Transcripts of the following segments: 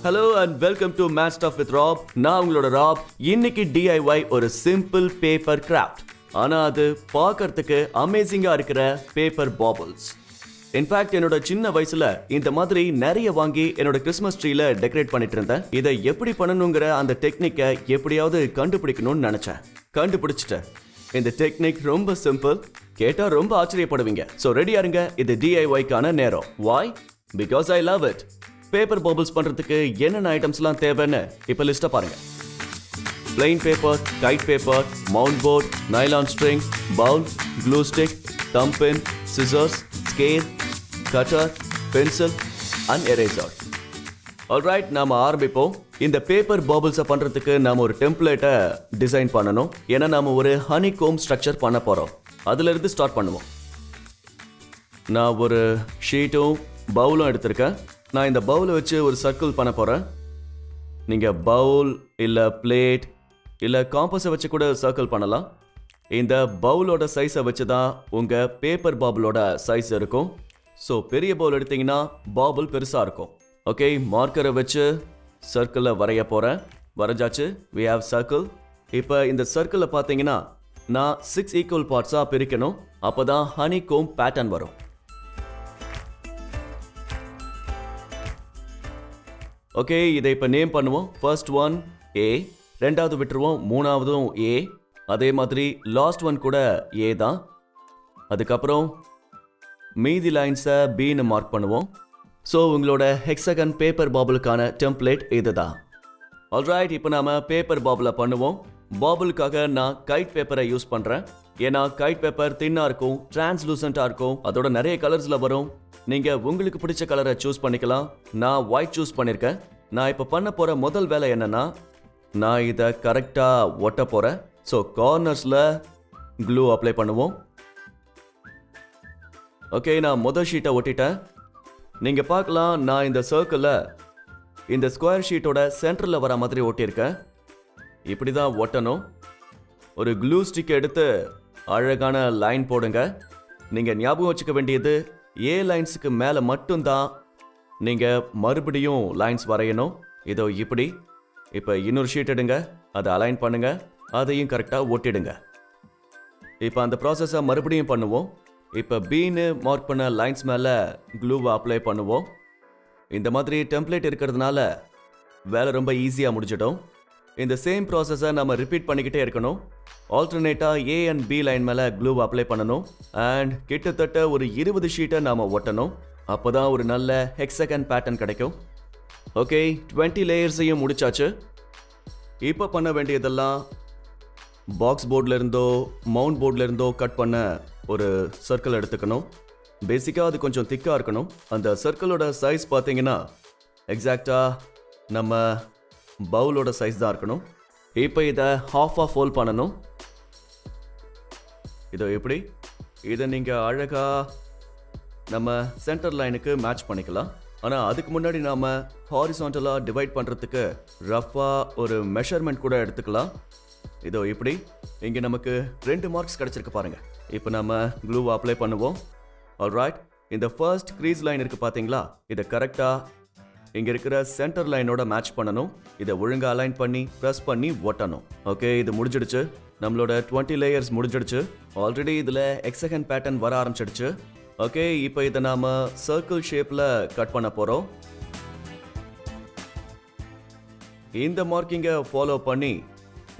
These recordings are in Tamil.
Hello and welcome to math stuff with Rob. நான் உங்களோட ராப். இன்னைக்கு DIY ஒரு சிம்பிள் பேப்பர் கிராஃப்ட். ஆனா அது பார்க்கறதுக்கு அமேசிங்கா இருக்கிற பேப்பர் பாபிள்ஸ். இன்ஃபேக்ட் என்னோட சின்ன வயசுல இந்த மாதிரி நிறைய வாங்கி என்னோட கிறிஸ்மஸ் ட்ரீல டெக்கரேட் பண்ணிட்டு இருந்தேன். இதை எப்படி பண்ணணுங்கிற அந்த டெக்னிக்கை எப்படியாவது கண்டுபிடிக்கணும்னு நினைச்சேன். கண்டுபிடிச்சிட்டேன். இந்த டெக்னிக் ரொம்ப சிம்பிள். கேட்டா ரொம்ப ஆச்சரியப்படுவீங்க. ஸோ ரெடியா இருங்க. இது DIY-க்கான நேரம். Why? Because I love it. Paper baubles பண்றதுக்கு என்னென்ன ஐட்டம்ஸ்லாம் தேவைன்னு இப்ப லிஸ்ட்டை பாருங்க. Plain paper, kite paper, mount board, nylon string, bowl, glue stick, thumb pin, scissors, scale, cutter, pencil and eraser. Alright, நாம ஆரம்பிப்போம். இந்த பேப்பர் பாபிள்ஸை பண்றதுக்கு நாம ஒரு டெம்ப்ளேட்டை டிசைன் பண்ணணும். ஏன்னா நாம ஒரு ஹனி கோம் ஸ்ட்ரக்சர் பண்ண போறோம். அதுல இருந்து ஸ்டார்ட் பண்ணுவோம். நான் ஒரு ஷீட்டும் பவுலும் எடுத்திருக்கேன். நான் இந்த பவுலை வச்சு ஒரு சர்க்கிள் பண்ண போறேன். நீங்க பவுல் இல்ல பிளேட் இல்ல காம்பஸை வச்சு கூட சர்க்கிள் பண்ணலாம். இந்த பவுலோட சைஸை வச்சு தான் உங்க பேப்பர் பாபிளோட சைஸ் இருக்கும். ஸோ பெரிய பவுல் எடுத்தீங்கன்னா பாபிள் பெருசா இருக்கும். ஓகே, மார்க்கரை வச்சு சர்க்கிளை வரைய போறேன். வரைஞ்சாச்சு. we have circle. இப்போ இந்த சர்க்கிளை பார்த்தீங்கன்னா நான் 6 ஈக்குவல் பார்ட்ஸாக பிரிக்கணும். அப்போதான் ஹனி கோம் பேட்டர்ன் வரும். ஓகே, இதை இப்போ நேம் பண்ணுவோம். ஃபர்ஸ்ட் ஒன் A, ரெண்டாவது விட்டுருவோம், மூணாவதும் A, அதே மாதிரி லாஸ்ட் ஒன் கூட A தான். அதுக்கப்புறம் மீதி லைன்ஸை Bன்னு மார்க் பண்ணுவோம். ஸோ உங்களோட ஹெக்ஸகன் பேப்பர் பாபிளுக்கான டெம்ப்ளேட் இதுதான். ஆல்ரைட், இப்போ நாம பேப்பர் பாபிளை பண்ணுவோம். பாபிளுக்காக நான் கைட் பேப்பரை யூஸ் பண்ணுறேன். ஏன்னா கைட் பேப்பர் தின்னாக இருக்கும், டிரான்ஸ்லூசண்டாக இருக்கும், அதோட நிறைய கலர்ஸில் வரும். நீங்க உங்களுக்கு பிடிச்ச கலரை சூஸ் பண்ணிக்கலாம். நான் ஒயிட் சூஸ் பண்ணிருக்கேன். நான் இப்ப பண்ண போற முதல் வேலை என்னன்னா, நான் இதை கரெக்டா ஒட்ட போறேன். ஸோ கார்னர்ஸ்ல க்ளூ அப்ளை பண்ணுவோம். ஓகே, நான் முதல் ஷீட்டை ஒட்டிட்டேன். நீங்க பார்க்கலாம், நான் இந்த சர்க்கிள இந்த ஸ்கொயர் ஷீட்டோட சென்டர்ல வர மாதிரி ஒட்டியிருக்கேன். இப்படிதான் ஒட்டணும். ஒரு க்ளூ ஸ்டிக் எடுத்து அழகான லைன் போடுங்க. நீங்க ஞாபகம் வச்சுக்க வேண்டியது, A லைன்ஸுக்கு மேலே மட்டும்தான் நீங்கள் மறுபடியும் லைன்ஸ் வரையணும். இதோ இப்படி. இப்போ இன்னொரு ஷீட் எடுங்க, அதை அலைன் பண்ணுங்க, அதையும் கரெக்டாக ஒட்டிடுங்க. இப்போ அந்த ப்ராசஸை மறுபடியும் பண்ணுவோம். இப்போ Bன்னு மார்க் பண்ண லைன்ஸ் மேலே க்ளூவை அப்ளை பண்ணுவோம். இந்த மாதிரி டெம்ப்ளேட் இருக்கிறதுனால வேலை ரொம்ப ஈஸியாக முடிஞ்சிடும். இந்த சேம் ப்ராசஸை நம்ம ரிப்பீட் பண்ணிக்கிட்டே இருக்கணும். ஆல்டர்னேட்டாக A அண்ட் B லைன் மேலே க்ளூ அப்ளை பண்ணணும். அண்ட் கிட்டத்தட்ட ஒரு 20 ஷீட்டை நாம் ஒட்டணும். அப்போ தான் ஒரு நல்ல ஹெக்ஸகன் பேட்டர்ன் கிடைக்கும். ஓகே, 20 லேயர்ஸையும் முடிச்சாச்சு. இப்போ பண்ண வேண்டியதெல்லாம் பாக்ஸ் போர்டில் இருந்தோ மவுண்ட் போர்டில் இருந்தோ கட் பண்ண ஒரு சர்க்கிள் எடுத்துக்கணும். பேசிக்காக அது கொஞ்சம் திக்காக இருக்கணும். அந்த சர்க்கிளோட சைஸ் பார்த்தீங்கன்னா எக்ஸாக்டாக நம்ம பவுலோட சைஸ் தான் இருக்கணும். இப்போ இதை ஹாஃபாக ஃபோல்ட் பண்ணணும். இதோ எப்படி. இதை நீங்கள் அழகாக நம்ம சென்டர் லைனுக்கு மேட்ச் பண்ணிக்கலாம். ஆனால் அதுக்கு முன்னாடி நாம் ஹாரிசான்டலாக டிவைட் பண்ணுறதுக்கு ரஃபாக ஒரு மெஷர்மெண்ட் கூட எடுத்துக்கலாம். இதோ இப்படி. இங்கே நமக்கு 2 மார்க்ஸ் கிடச்சிருக்கு பாருங்கள். இப்போ நம்ம க்ளூவை அப்ளை பண்ணுவோம். ஆல்ரைட், இந்த ஃபர்ஸ்ட் க்ரீஸ் லைன் இருக்குது பார்த்தீங்களா, இதை கரெக்டாக இங்க இருக்கிற சென்டர் லைனோட மேட்ச் பண்ணணும். இதை ஒழுங்கா அலைன் பண்ணி பிரஸ் பண்ணி ஒட்டணும். ஓகே, இது முடிஞ்சிடுச்சு. நம்மளோட 20 லேயர்ஸ் முடிஞ்சிடுச்சு. ஆல்ரெடி இதுல ஹெக்ஸகன் பேட்டர்ன் வர ஆரம்பிச்சிடுச்சு. ஓகே, இப்போ இதை நாம சர்க்கிள் ஷேப்ல கட் பண்ண போறோம். இந்த மார்க்கிங்கை ஃபாலோ பண்ணி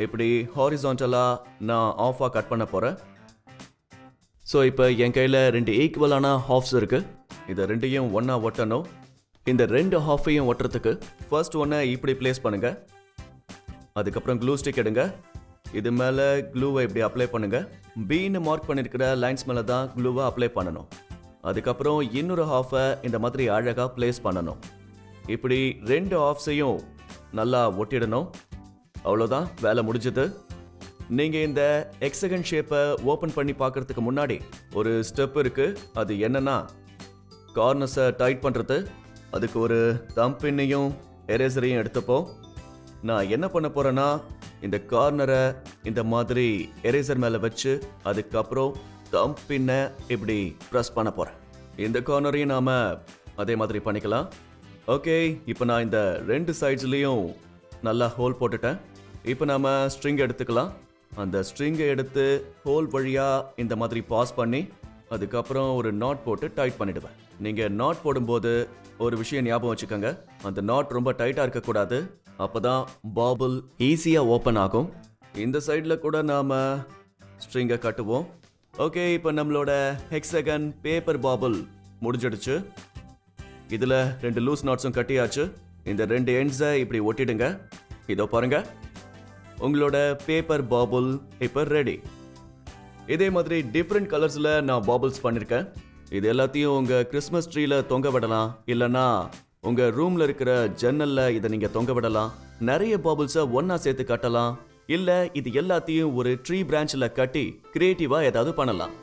இப்படி ஹாரிசான்டலா நான் ஆஃபா கட் பண்ண போறேன். ஸோ இப்போ என் கையில் 2 ஈக்குவலான ஹாஃப்ஸ் இருக்கு. இதை ரெண்டையும் ஒன்னா ஒட்டணும். இந்த 2 ஹாஃபையும் ஒட்டுறதுக்கு ஃபர்ஸ்ட் ஒன்னை இப்படி பிளேஸ் பண்ணுங்க. அதுக்கப்புறம் க்ளூ ஸ்டிக் எடுங்க. இது மேலே க்ளூவை இப்படி அப்ளை பண்ணுங்க. Bன்னு மார்க் பண்ணியிருக்கிற லைன்ஸ் மேலே தான் க்ளூவை அப்ளை பண்ணணும். அதுக்கப்புறம் இன்னொரு ஹாஃபை இந்த மாதிரி அழகாக பிளேஸ் பண்ணணும். இப்படி 2 ஹாஃப்ஸையும் நல்லா ஒட்டிடணும். அவ்வளோதான், வேலை முடிஞ்சது. நீங்கள் இந்த ஹெக்ஸகன் ஷேப்பை ஓப்பன் பண்ணி பார்க்கறதுக்கு முன்னாடி ஒரு ஸ்டெப் இருக்கு. அது என்னன்னா, கார்னர்ஸை டைட் பண்ணுறது. அதுக்கு ஒரு தம் பின்னையும் எரேசரையும் எடுத்துப்போம். நான் என்ன பண்ண போறேன்னா, இந்த கார்னரை இந்த மாதிரி எரேசர் மேலே வச்சு அதுக்கப்புறம் தம் பின்னை இப்படி ப்ரெஸ் பண்ண போகிறேன். இந்த கார்னரையும் நாம் அதே மாதிரி பண்ணிக்கலாம். ஓகே, இப்போ நான் இந்த ரெண்டு சைட்ஸ்லேயும் நல்லா ஹோல் போட்டுட்டேன். இப்போ நாம ஸ்ட்ரிங் எடுத்துக்கலாம். அந்த ஸ்ட்ரிங்கை எடுத்து ஹோல் வழியாக இந்த மாதிரி பாஸ் பண்ணி அதுக்கப்புறம் ஒரு நாட் போட்டு டைட் பண்ணிடுவேன். நீங்கள் நாட் போடும்போது ஒரு விஷயம் ஞாபகம் வச்சுக்கோங்க, அந்த நாட் ரொம்ப டைட்டாக இருக்கக்கூடாது. அப்போ தான் பாபிள் ஈஸியாக ஓப்பன் ஆகும். இந்த சைடில் கூட நாம் ஸ்ட்ரிங்கை கட்டுவோம். ஓகே, இப்போ நம்மளோட ஹெக்ஸகன் பேப்பர் பாபிள் முடிஞ்சிடுச்சு. இதில் 2 லூஸ் நாட்ஸும் கட்டியாச்சு. இந்த 2 எண்ட்ஸை இப்படி ஒட்டிடுங்க. இதோ பாருங்க, உங்களோட பேப்பர் பாபிள் இப்போ ரெடி. இதே மாதிரி டிஃப்ரெண்ட் கலர்ஸில் நான் பாபிள்ஸ் பண்ணியிருக்கேன். இது எல்லாத்தையும் உங்கள் கிறிஸ்மஸ் ட்ரீல தொங்க விடலாம், இல்லைன்னா உங்கள் ரூமில் இருக்கிற ஜன்னலில் இதை நீங்கள் தொங்க விடலாம். நிறைய பாபிள்ஸை ஒன்றா சேர்த்து கட்டலாம், இல்லை இது எல்லாத்தையும் ஒரு ட்ரீ பிரான்ச்சில் கட்டி கிரியேட்டிவாக ஏதாவது பண்ணலாம்.